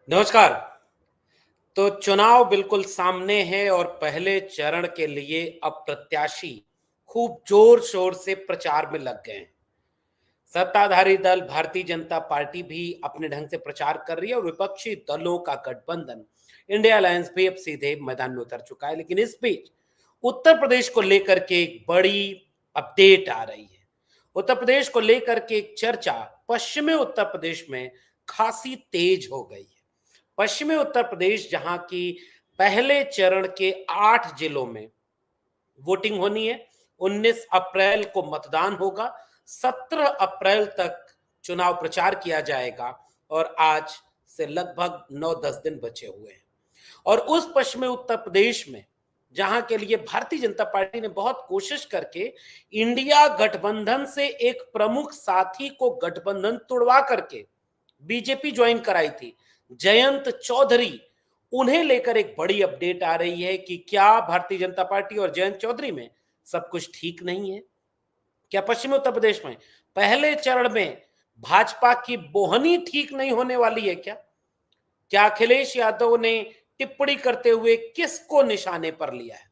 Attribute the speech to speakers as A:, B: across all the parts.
A: नमस्कार। तो चुनाव बिल्कुल सामने है और पहले चरण के लिए अब प्रत्याशी खूब जोर शोर से प्रचार में लग गए हैं। सत्ताधारी दल भारतीय जनता पार्टी भी अपने ढंग से प्रचार कर रही है और विपक्षी दलों का गठबंधन इंडिया अलायंस भी अब सीधे मैदान में उतर चुका है। लेकिन इस बीच उत्तर प्रदेश को लेकर के एक बड़ी अपडेट आ रही है। उत्तर प्रदेश को लेकर के एक चर्चा पश्चिमी उत्तर प्रदेश में खासी तेज हो गई है। पश्चिमी उत्तर प्रदेश जहां की पहले चरण के 8 जिलों में वोटिंग होनी है। 19 अप्रैल को मतदान होगा। 17 अप्रैल तक चुनाव प्रचार किया जाएगा और आज से लगभग 9-10 दिन बचे हुए हैं। और उस पश्चिमी उत्तर प्रदेश में जहां के लिए भारतीय जनता पार्टी ने बहुत कोशिश करके इंडिया गठबंधन से एक प्रमुख साथी को गठबंधन तोड़वा करके बीजेपी ज्वाइन कराई थी, जयंत चौधरी, उन्हें लेकर एक बड़ी अपडेट आ रही है कि क्या भारतीय जनता पार्टी और जयंत चौधरी में सब कुछ ठीक नहीं है? क्या पश्चिमी उत्तर प्रदेश में पहले चरण में भाजपा की बोहनी ठीक नहीं होने वाली है क्या? क्या अखिलेश यादव ने टिप्पणी करते हुए किसको निशाने पर लिया है?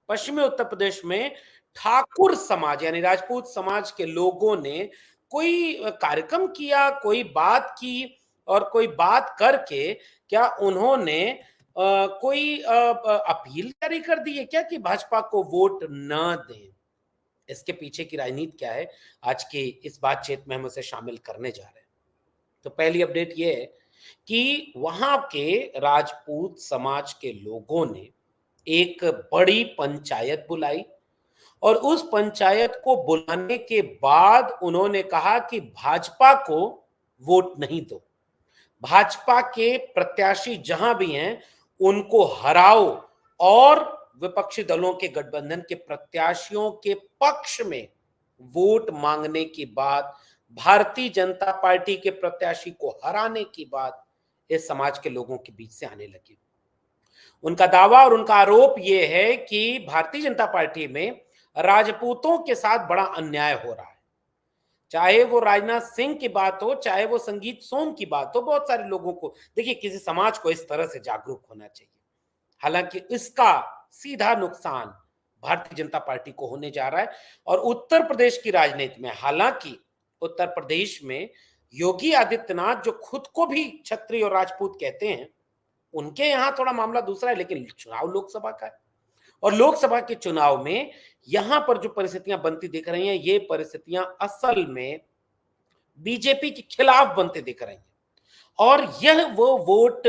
A: पश्चिमी उत्तर प्रदेश में ठाकुर समाज यानी राजपूत समाज के लोगों ने कोई कार्यक्रम किया, कोई बात की और कोई बात करके क्या उन्होंने कोई अपील जारी कर दी है क्या कि भाजपा को वोट न दें? इसके पीछे की राजनीति क्या है? आज की इस बातचीत में हम उसे शामिल करने जा रहे हैं। तो पहली अपडेट ये है कि वहां के राजपूत समाज के लोगों ने एक बड़ी पंचायत बुलाई और उस पंचायत को बुलाने के बाद उन्होंने कहा कि भाजपा को वोट नहीं दो। भाजपा के प्रत्याशी जहां भी हैं उनको हराओ और विपक्षी दलों के गठबंधन के प्रत्याशियों के पक्ष में वोट मांगने की बात, भारतीय जनता पार्टी के प्रत्याशी को हराने की बात इस समाज के लोगों के बीच से आने लगी। उनका दावा और उनका आरोप यह है कि भारतीय जनता पार्टी में राजपूतों के साथ बड़ा अन्याय हो रहा है। चाहे वो राजनाथ सिंह की बात हो, चाहे वो संगीत सोम की बात हो, बहुत सारे लोगों को देखिए, किसी समाज को इस तरह से जागरूक होना चाहिए। हालांकि इसका सीधा नुकसान भारतीय जनता पार्टी को होने जा रहा है। और उत्तर प्रदेश की राजनीति में, हालांकि उत्तर प्रदेश में योगी आदित्यनाथ जो खुद को भी क्षत्रिय और राजपूत कहते हैं, उनके यहां थोड़ा मामला दूसरा है, लेकिन चुनाव लोकसभा का है और लोकसभा के चुनाव में यहां पर जो परिस्थितियां बनती दिख रही हैं, ये परिस्थितियां असल में बीजेपी के खिलाफ बनते दिख रही हैं। और यह वो वोट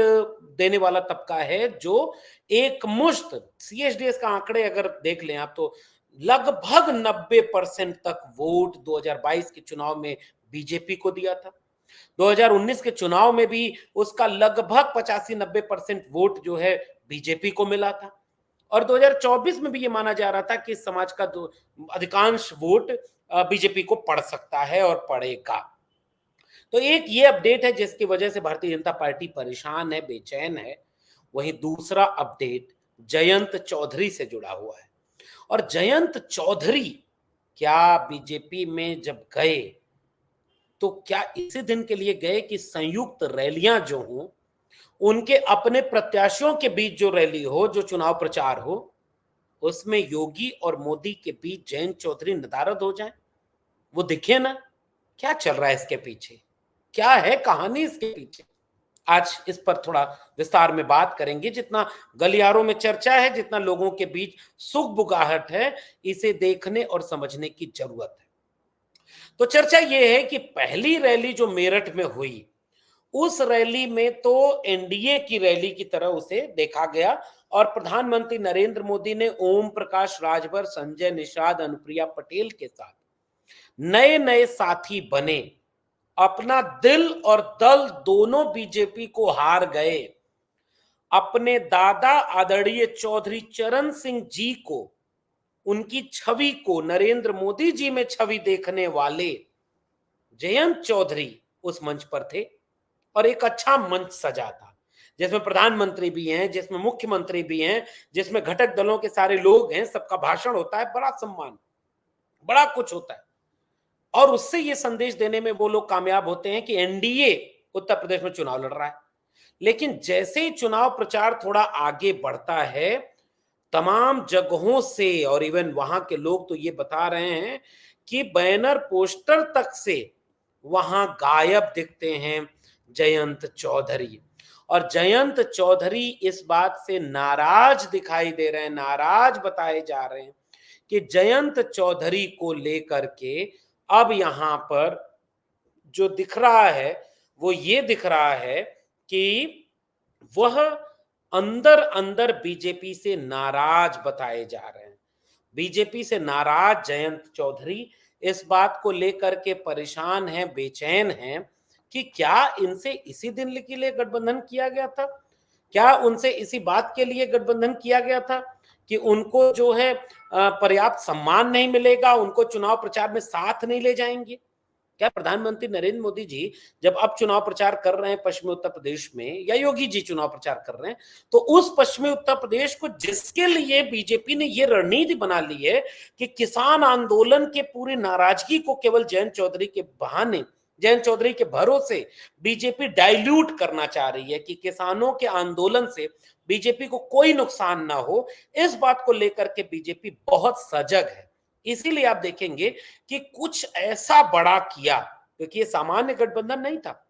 A: देने वाला तबका है जो एक मुश्त सीएसडीएस का आंकड़े अगर देख लें आप, तो लगभग 90% तक वोट 2022 के चुनाव में बीजेपी को दिया था। 2019 के चुनाव में भी उसका लगभग 85-90% वोट जो है बीजेपी को मिला था। और 2024 में भी ये माना जा रहा था कि समाज का अधिकांश वोट बीजेपी को पड़ सकता है और पड़ेगा। तो एक ये अपडेट है जिसकी वजह से भारतीय जनता पार्टी परेशान है, बेचैन है। वहीं दूसरा अपडेट जयंत चौधरी से जुड़ा हुआ है। और जयंत चौधरी क्या बीजेपी में जब गए तो क्या इसी दिन के लिए गए कि संयुक्त रैलियां जो हों, उनके अपने प्रत्याशियों के बीच जो रैली हो, जो चुनाव प्रचार हो, उसमें योगी और मोदी के बीच जयंत चौधरी नदारद हो जाए, वो दिखे ना? क्या चल रहा है इसके पीछे? क्या है कहानी इसके पीछे? आज इस पर थोड़ा विस्तार में बात करेंगे। जितना गलियारों में चर्चा है, जितना लोगों के बीच सुख बुगाहट है, इसे देखने और समझने की जरूरत है। तो चर्चा यह है कि पहली रैली जो मेरठ में हुई, उस रैली में तो एनडीए की रैली की तरह उसे देखा गया और प्रधानमंत्री नरेंद्र मोदी ने ओम प्रकाश राजभर, संजय निषाद, अनुप्रिया पटेल के साथ नए नए साथी बने। अपना दिल और दल दोनों बीजेपी को हार गए। अपने दादा आदरणीय चौधरी चरण सिंह जी को, उनकी छवि को नरेंद्र मोदी जी में छवि देखने वाले जयंत चौधरी उस मंच पर थे और एक अच्छा मंच सजा था, जिसमें प्रधानमंत्री भी हैं, जिसमें मुख्यमंत्री भी हैं, जिसमें घटक दलों के सारे लोग हैं, सबका भाषण होता है, बड़ा सम्मान, बड़ा कुछ होता है। और उससे ये संदेश देने में वो लोग कामयाब होते हैं कि एनडीए उत्तर प्रदेश में चुनाव लड़ रहा है। लेकिन जैसे ही चुनाव प्रचार थोड़ा आगे बढ़ता है, तमाम जगहों से और इवन वहां के लोग तो ये बता रहे हैं कि बैनर पोस्टर तक से वहां गायब दिखते हैं जयंत चौधरी। और जयंत चौधरी इस बात से नाराज दिखाई दे रहे हैं, नाराज बताए जा रहे हैं कि जयंत चौधरी को लेकर के अब यहां पर जो दिख रहा है वो ये दिख रहा है कि वह अंदर अंदर बीजेपी से नाराज बताए जा रहे हैं। बीजेपी से नाराज जयंत चौधरी इस बात को लेकर के परेशान हैं, बेचैन हैं कि क्या इनसे इसी दिन के लिए गठबंधन किया गया था? क्या उनसे इसी बात के लिए गठबंधन किया गया था कि उनको जो है पर्याप्त सम्मान नहीं मिलेगा, उनको चुनाव प्रचार में साथ नहीं ले जाएंगे? क्या प्रधानमंत्री नरेंद्र मोदी जी जब अब चुनाव प्रचार कर रहे हैं पश्चिमी उत्तर प्रदेश में, या योगी जी चुनाव प्रचार कर रहे हैं, तो उस पश्चिमी उत्तर प्रदेश को जिसके लिए बीजेपी ने ये रणनीति बना ली है कि किसान आंदोलन के पूरी नाराजगी को केवल जयंत चौधरी के बहाने, जयंत चौधरी के भरोसे बीजेपी डाइल्यूट करना चाह रही है कि किसानों के आंदोलन से बीजेपी को कोई नुकसान ना हो, इस बात को लेकर के बीजेपी बहुत सजग है। इसीलिए आप देखेंगे कि कुछ ऐसा बड़ा किया, क्योंकि ये सामान्य गठबंधन नहीं था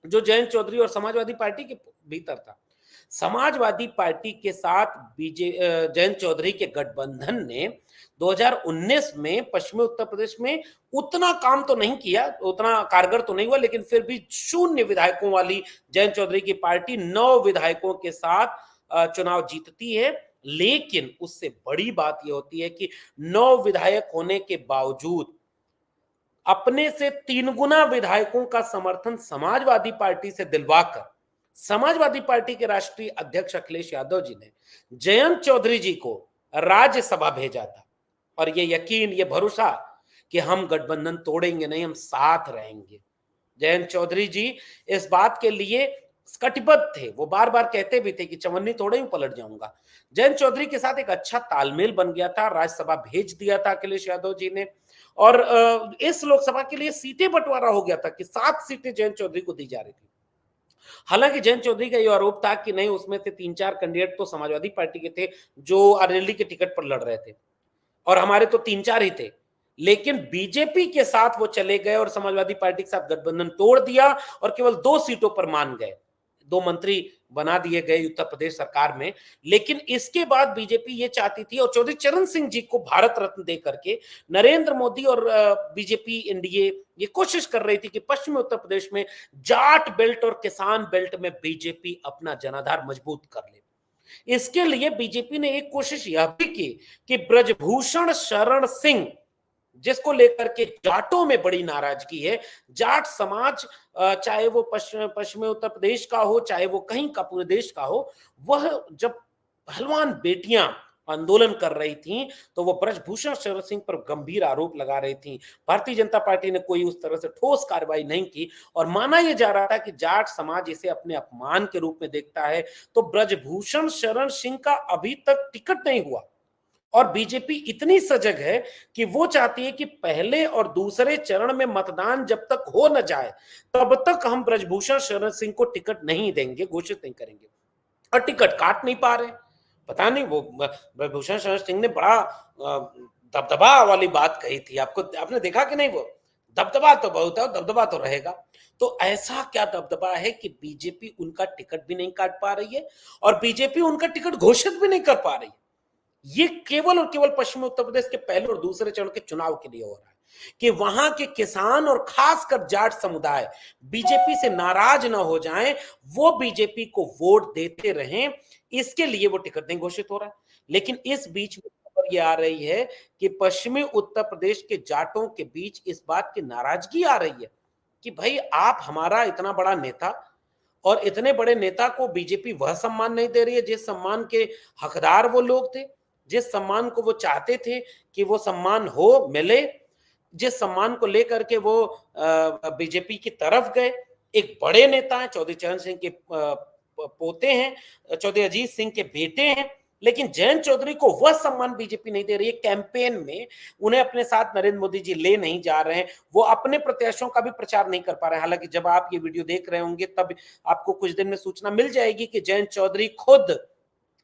A: जो जयंत चौधरी और समाजवादी पार्टी के भीतर था। समाजवादी पार्टी के साथ जयंत चौधरी के गठबंधन ने 2019 में पश्चिमी उत्तर प्रदेश में उतना काम तो नहीं किया, उतना कारगर तो नहीं हुआ, लेकिन फिर भी 0 विधायकों वाली जयंत चौधरी की पार्टी 9 विधायकों के साथ चुनाव जीतती है। लेकिन उससे बड़ी बात यह होती है कि 9 विधायक होने के बावजूद अपने से 3 गुना विधायकों का समर्थन समाजवादी पार्टी से दिलवाकर समाजवादी पार्टी के राष्ट्रीय अध्यक्ष अखिलेश यादव जी ने जयंत चौधरी जी को राज्यसभा भेजा था। और ये यकीन, ये भरोसा कि हम गठबंधन तोड़ेंगे नहीं, हम साथ रहेंगे। जयंत चौधरी जी इस बात के लिए कटिबद्ध थे, वो बार बार कहते भी थे कि चवन्नी तोड़े ही पलट जाऊंगा। जयंत चौधरी के साथ एक अच्छा तालमेल बन गया था, राज्यसभा भेज दिया था अखिलेश यादव जी ने, और इस लोकसभा के लिए सीटें बंटवारा हो गया था कि 7 सीटें जयंत चौधरी को दी जा रही थी। हालांकि जयंत चौधरी का यह आरोप था कि नहीं, उसमें से 3-4 कैंडिडेट तो समाजवादी पार्टी के थे जो अरेली के टिकट पर लड़ रहे थे, और हमारे तो 3-4 ही थे। लेकिन बीजेपी के साथ वो चले गए और समाजवादी पार्टी के साथ गठबंधन तोड़ दिया और केवल 2 सीटों पर मान गए, 2 मंत्री बना दिए गए उत्तर प्रदेश सरकार में। लेकिन इसके बाद बीजेपी ये चाहती थी, और चौधरी चरण सिंह जी को भारत रत्न दे करके नरेंद्र मोदी और बीजेपी एनडीए ये कोशिश कर रही थी कि पश्चिमी उत्तर प्रदेश में जाट बेल्ट और किसान बेल्ट में बीजेपी अपना जनाधार मजबूत कर ले। इसके लिए बीजेपी ने एक कोशिश यह भी की कि ब्रजभूषण शरण सिंह, जिसको लेकर के जाटों में बड़ी नाराजगी है, जाट समाज चाहे वो पश्चिमी उत्तर प्रदेश का हो, चाहे वो कहीं का पूरे देश का हो, वह जब पहलवान बेटियां आंदोलन कर रही थीं तो वो ब्रजभूषण शरण सिंह पर गंभीर आरोप लगा रही थीं। भारतीय जनता पार्टी ने कोई उस तरह से ठोस कार्रवाई नहीं की और माना यह जा रहा था कि जाट समाज इसे अपने अपमान के रूप में देखता है। तो ब्रजभूषण शरण सिंह का अभी तक टिकट नहीं हुआ, और बीजेपी इतनी सजग है कि वो चाहती है कि पहले और दूसरे चरण में मतदान जब तक हो न जाए तब तक हम ब्रजभूषण शरण सिंह को टिकट नहीं देंगे, घोषित नहीं करेंगे। और टिकट काट नहीं पा रहे, पता नहीं, वो ब्रजभूषण शरण सिंह ने बड़ा दबदबा वाली बात कही थी, आपने देखा कि नहीं? वो दबदबा तो बहुत है, दबदबा तो रहेगा। तो ऐसा क्या दबदबा है कि बीजेपी उनका टिकट भी नहीं काट पा रही है और बीजेपी उनका टिकट घोषित भी नहीं कर पा रही है। ये केवल और केवल पश्चिमी उत्तर प्रदेश के पहले और दूसरे चरण के चुनाव के लिए हो रहा है कि वहां के किसान और खासकर जाट समुदाय बीजेपी से नाराज ना हो जाएं, वो बीजेपी को वोट देते रहें, इसके लिए वो टिकट नहीं घोषित हो रहा है। लेकिन इस बीच में खबर ये आ रही है कि पश्चिमी उत्तर प्रदेश के जाटों के बीच इस बात की नाराजगी आ रही है कि भाई, आप हमारा इतना बड़ा नेता और इतने बड़े नेता को बीजेपी वह सम्मान नहीं दे रही है जिस सम्मान के हकदार वो लोग थे, जिस सम्मान को वो चाहते थे कि वो सम्मान हो, मिले, जिस सम्मान को लेकर के वो बीजेपी की तरफ गए। एक बड़े नेता हैं, चौधरी चरण सिंह के पोते हैं, चौधरी अजीत सिंह के बेटे हैं, लेकिन जयंत चौधरी को वह सम्मान बीजेपी नहीं दे रही है। कैंपेन में उन्हें अपने साथ नरेंद्र मोदी जी ले नहीं जा रहे हैं, वो अपने प्रत्याशियों का भी प्रचार नहीं कर पा रहे हैं। हालांकि जब आप ये वीडियो देख रहे होंगे तब आपको कुछ दिन में सूचना मिल जाएगी कि जयंत चौधरी खुद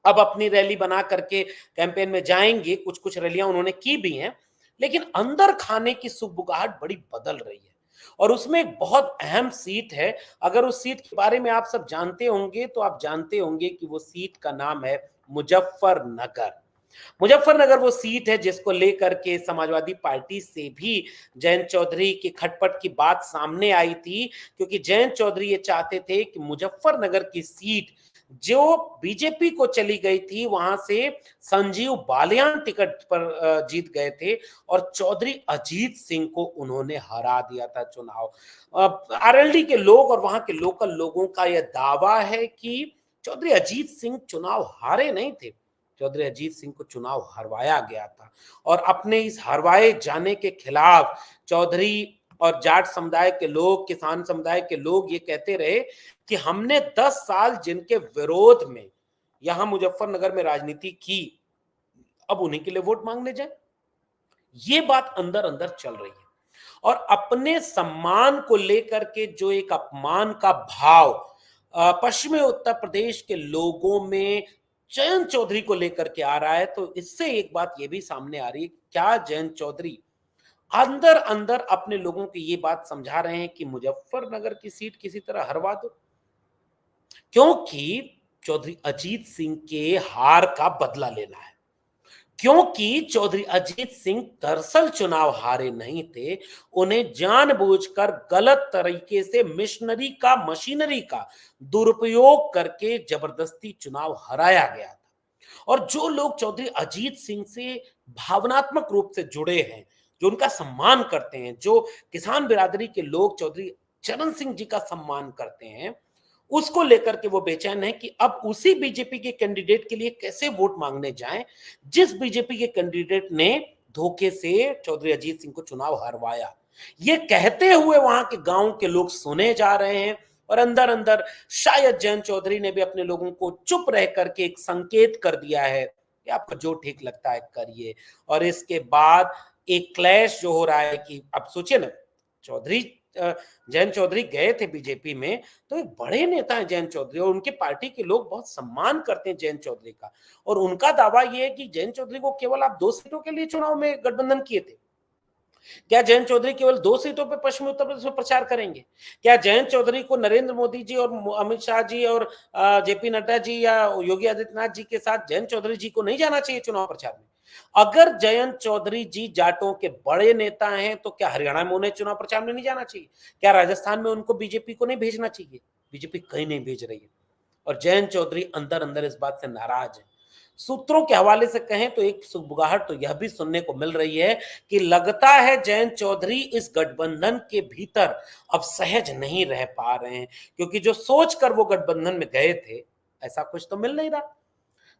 A: अब अपनी रैली बना करके कैंपेन में जाएंगे। कुछ कुछ रैलियां उन्होंने की भी हैं, लेकिन अंदर खाने की सुगबुगाहट बड़ी बदल रही है और उसमें एक बहुत अहम सीट है। अगर उस सीट के बारे में आप सब जानते होंगे तो आप जानते होंगे कि वो सीट का नाम है मुजफ्फरनगर। मुजफ्फरनगर वो सीट है जिसको लेकर के समाजवादी पार्टी से भी जयंत चौधरी के खटपट की बात सामने आई थी, क्योंकि जयंत चौधरी ये चाहते थे कि मुजफ्फरनगर की सीट जो बीजेपी को चली गई थी वहां से संजीव बालियान टिकट पर जीत गए थे और चौधरी अजीत सिंह को उन्होंने हरा दिया था चुनाव। आरएलडी के लोग और वहां के लोकल लोगों का यह दावा है कि चौधरी अजीत सिंह चुनाव हारे नहीं थे, चौधरी अजीत सिंह को चुनाव हरवाया गया था। और अपने इस हरवाए जाने के खिलाफ चौधरी और जाट समुदाय के लोग, किसान समुदाय के लोग ये कहते रहे कि हमने 10 साल जिनके विरोध में यहां मुजफ्फरनगर में राजनीति की, अब उन्हीं के लिए वोट मांगने जाए। ये बात अंदर अंदर चल रही है और अपने सम्मान को लेकर के जो एक अपमान का भाव पश्चिमी उत्तर प्रदेश के लोगों में जयंत चौधरी को लेकर के आ रहा है, तो इससे एक बात यह भी सामने आ रही है, क्या जयंत चौधरी अंदर अंदर अपने लोगों की ये बात समझा रहे हैं कि मुजफ्फरनगर की सीट किसी तरह हरवा दो, क्योंकि चौधरी अजीत सिंह के हार का बदला लेना है। क्योंकि चौधरी अजीत सिंह दरअसल चुनाव हारे नहीं थे, उन्हें जानबूझकर गलत तरीके से मशीनरी का दुरुपयोग करके जबरदस्ती चुनाव हराया गया था। और जो लोग चौधरी अजीत सिंह से भावनात्मक रूप से जुड़े हैं, जो उनका सम्मान करते हैं, जो किसान बिरादरी के लोग चौधरी चरण सिंह जी का सम्मान करते हैं, उसको लेकर के वो बेचैन है कि अब उसी बीजेपी के कैंडिडेट के लिए कैसे वोट मांगने जाएं, जिस बीजेपी के कैंडिडेट ने धोखे से चौधरी अजीत सिंह को चुनाव हरवाया। ये कहते हुए वहां के गांव के लोग सुने जा रहे हैं और अंदर अंदर शायद जयंत चौधरी ने भी अपने लोगों को चुप रह करके एक संकेत कर दिया है कि आपको जो ठीक लगता है करिए। और इसके बाद एक क्लैश जो हो रहा है कि अब सोचिए ना, चौधरी जयंत चौधरी गए थे बीजेपी में, तो एक बड़े नेता हैं जयंत चौधरी और उनके पार्टी के लोग बहुत सम्मान करते हैं जयंत चौधरी का। और उनका दावा यह है कि जयंत चौधरी को केवल आप 2 सीटों के लिए चुनाव में गठबंधन किए थे। क्या जयंत चौधरी केवल 2 सीटों पर पश्चिमी उत्तर प्रदेश में प्रचार करेंगे? क्या जयंत चौधरी को नरेंद्र मोदी जी और अमित शाह जी और जेपी नड्डा जी या योगी आदित्यनाथ जी के साथ जयंत चौधरी जी को नहीं जाना चाहिए चुनाव प्रचार में? अगर जयंत चौधरी जी जाटों के बड़े नेता हैं तो क्या हरियाणा में उन्हें चुनाव प्रचार में नहीं जाना चाहिए? क्या राजस्थान में उनको बीजेपी को नहीं भेजना चाहिए? बीजेपी कहीं नहीं भेज रही है और जयंत चौधरी अंदर अंदर इस बात से नाराज है। सूत्रों के हवाले से कहें तो एक सुगबुगाहट तो यह भी सुनने को मिल रही है कि लगता है जयंत चौधरी इस गठबंधन के भीतर अब सहज नहीं रह पा रहे हैं, क्योंकि जो सोचकर वो गठबंधन में गए थे ऐसा कुछ तो मिल नहीं रहा।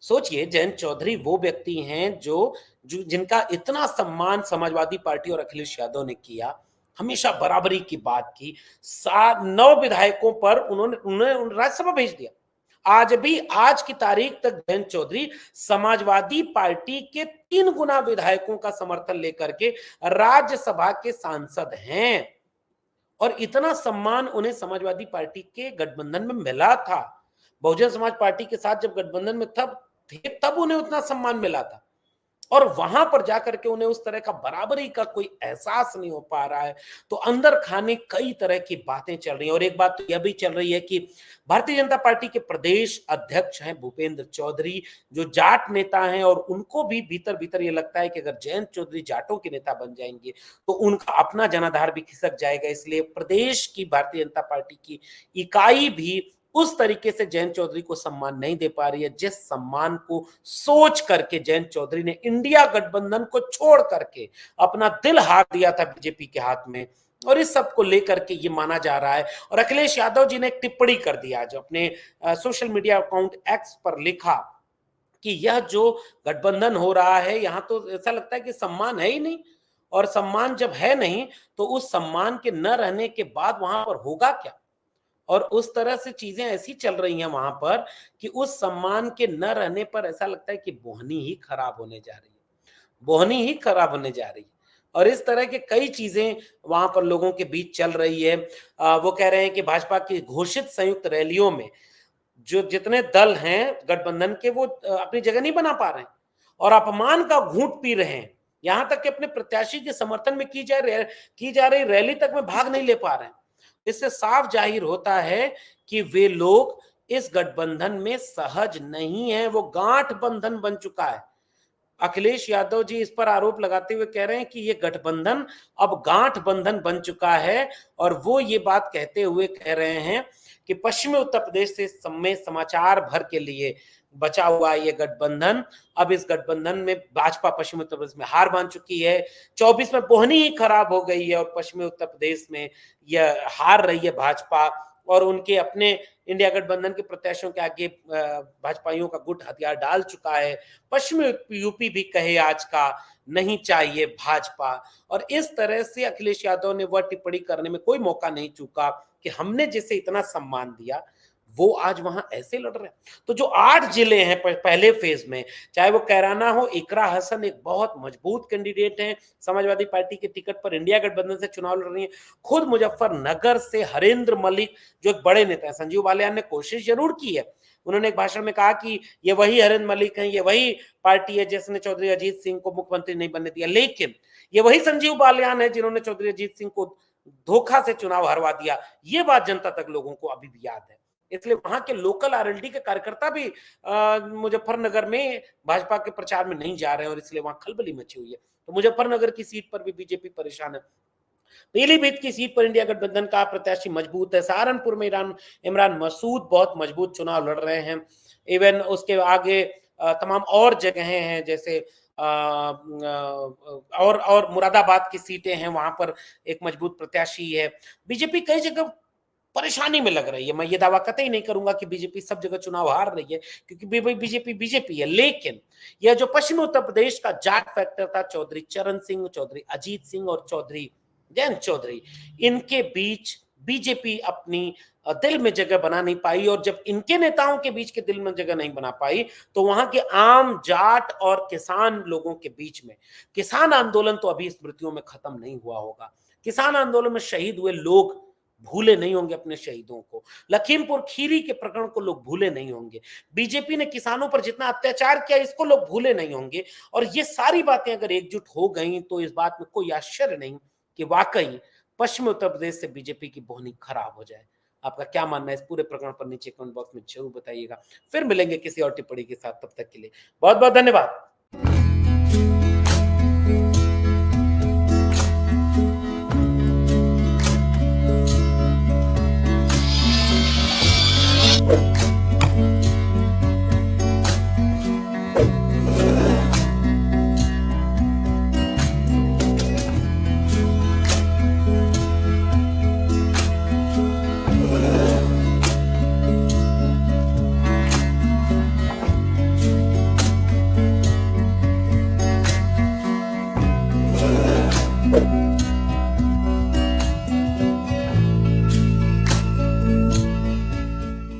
A: सोचिए, जयंत चौधरी वो व्यक्ति हैं जो जिनका इतना सम्मान समाजवादी पार्टी और अखिलेश यादव ने किया, हमेशा बराबरी की बात की, 9 विधायकों पर उन्होंने राज्यसभा भेज दिया। आज की तारीख तक जयंत चौधरी समाजवादी पार्टी के 3 गुना विधायकों का समर्थन लेकर के राज्यसभा के सांसद हैं और इतना सम्मान उन्हें समाजवादी पार्टी के गठबंधन में मिला था। बहुजन समाज पार्टी के साथ जब गठबंधन में तब उन्हें उतना सम्मान मिला था और वहां पर जाकर के उन्हें उस तरह का बराबरी का कोई एहसास नहीं हो पा रहा है। तो अंदर खाने कई तरह की बातें चल रही हैं और एक बात तो यह भी चल रही है कि भारतीय जनता पार्टी के प्रदेश अध्यक्ष हैं भूपेंद्र चौधरी, जो जाट नेता हैं, और उनको भी भीतर भीतर ये लगता है कि अगर जयंत चौधरी जाटों के नेता बन जाएंगे तो उनका अपना जनाधार भी खिसक जाएगा। इसलिए प्रदेश की भारतीय जनता पार्टी की इकाई भी उस तरीके से जयंत चौधरी को सम्मान नहीं दे पा रही है जिस सम्मान को सोच करके जयंत चौधरी ने इंडिया गठबंधन को छोड़ करके अपना दिल हार दिया था बीजेपी के हाथ में। और इस सब को लेकर के ये माना जा रहा है और अखिलेश यादव जी ने एक टिप्पणी कर दी आज अपने सोशल मीडिया अकाउंट एक्स पर, लिखा कि यह जो गठबंधन हो रहा है यहां तो ऐसा लगता है कि सम्मान है ही नहीं, और सम्मान जब है नहीं तो उस सम्मान के न रहने के बाद वहां पर होगा क्या? और उस तरह से चीजें ऐसी चल रही हैं वहां पर कि उस सम्मान के न रहने पर ऐसा लगता है कि बोहनी ही खराब होने जा रही है, बोहनी ही खराब होने जा रही है। और इस तरह के कई चीजें वहां पर लोगों के बीच चल रही है। वो कह रहे हैं कि भाजपा की घोषित संयुक्त रैलियों में जो जितने दल हैं गठबंधन के वो अपनी जगह नहीं बना पा रहे हैं और अपमान का घूंट पी रहे हैं। यहां तक कि अपने प्रत्याशी के समर्थन में की जा रही रैली तक में भाग नहीं ले पा रहे हैं। इससे साफ जाहिर होता है कि वे लोग इस गठबंधन में सहज नहीं है, वो गांठ बंधन बन चुका है। अखिलेश यादव जी इस पर आरोप लगाते हुए कह रहे हैं कि ये गठबंधन अब गांठ बंधन बन चुका है और वो ये बात कहते हुए कह रहे हैं कि पश्चिमी उत्तर प्रदेश से में समाचार भर के लिए बचा हुआ ये गठबंधन, अब इस गठबंधन में भाजपा पश्चिमी उत्तर प्रदेश में हार मान चुकी है। 24 में बोहनी ही खराब हो गई है और पश्चिमी उत्तर प्रदेश में यह हार रही है भाजपा और उनके अपने इंडिया गठबंधन के प्रत्याशियों के आगे भाजपाइयों का गुट हथियार डाल चुका है। पश्चिमी यूपी भी कहे आज का नहीं चाहिए भाजपा। और इस तरह से अखिलेश यादव ने वह टिप्पणी करने में कोई मौका नहीं चूका कि हमने जिसे इतना सम्मान दिया वो आज वहां ऐसे लड़ रहे हैं। तो जो 8 जिले हैं पहले फेज में, चाहे वो कैराना हो, इकरा हसन एक बहुत मजबूत कैंडिडेट हैं, समाजवादी पार्टी के टिकट पर इंडिया गठबंधन से चुनाव लड़ रही हैं। खुद मुजफ्फरनगर से हरेंद्र मलिक जो एक बड़े नेता है, संजीव बालियान ने कोशिश जरूर की है। उन्होंने एक भाषण में कहा कि ये वही हरेंद्र मलिक हैं, ये वही पार्टी है जिसने चौधरी अजीत सिंह को मुख्यमंत्री नहीं बनने दिया, लेकिन ये वही संजीव बालियान है जिन्होंने चौधरी अजीत सिंह को धोखा से चुनाव हरवा दिया। ये बात जनता तक लोगों को अभी भी याद है। इसलिए वहां के लोकल आरएलडी के कार्यकर्ता भी मुजफ्फरनगर में भाजपा के प्रचार में नहीं जा रहे हैं और इसलिए वहां खलबली मची हुई है। तो मुजफ्फरनगर की सीट पर भी बीजेपी परेशान है। पीलीभीत की सीट पर इंडिया गठबंधन का प्रत्याशी मजबूत है। सहारनपुर में इमरान मसूद बहुत मजबूत चुनाव लड़ रहे हैं। इवन उसके आगे तमाम और जगहें हैं, जैसे और मुरादाबाद की सीटें हैं, वहां पर एक मजबूत प्रत्याशी है। बीजेपी कई जगह परेशानी में लग रही है। मैं ये दावा कतई नहीं करूंगा कि बीजेपी सब जगह चुनाव हार रही है, क्योंकि बीजेपी है, लेकिन यह जो पश्चिमी उत्तर प्रदेश का जाट फैक्टर था, चौधरी चरण सिंह, चौधरी अजीत सिंह और चौधरी जयंत चौधरी, इनके बीच बीजेपी अपनी दिल में जगह बना नहीं पाई। और जब इनके नेताओं के बीच के दिल में जगह नहीं बना पाई तो वहां के आम जाट और किसान लोगों के बीच में, किसान आंदोलन तो अभी स्मृतियों में खत्म नहीं हुआ होगा। किसान आंदोलन में शहीद हुए लोग भूले नहीं होंगे अपने शहीदों को। लखीमपुर खीरी के प्रकरण को लोग भूले नहीं होंगे। बीजेपी ने किसानों पर जितना अत्याचार किया इसको लोग भूले नहीं होंगे। और ये सारी बातें अगर एकजुट हो गई तो इस बात में कोई आश्चर्य नहीं कि वाकई पश्चिमी उत्तर प्रदेश से बीजेपी की बोहनी खराब हो जाए। आपका क्या मानना है इस पूरे प्रकरण पर नीचे कमेंट बॉक्स में जरूर बताइएगा। फिर मिलेंगे किसी और टिप्पणी के साथ, तब तक के लिए बहुत बहुत धन्यवाद।
B: you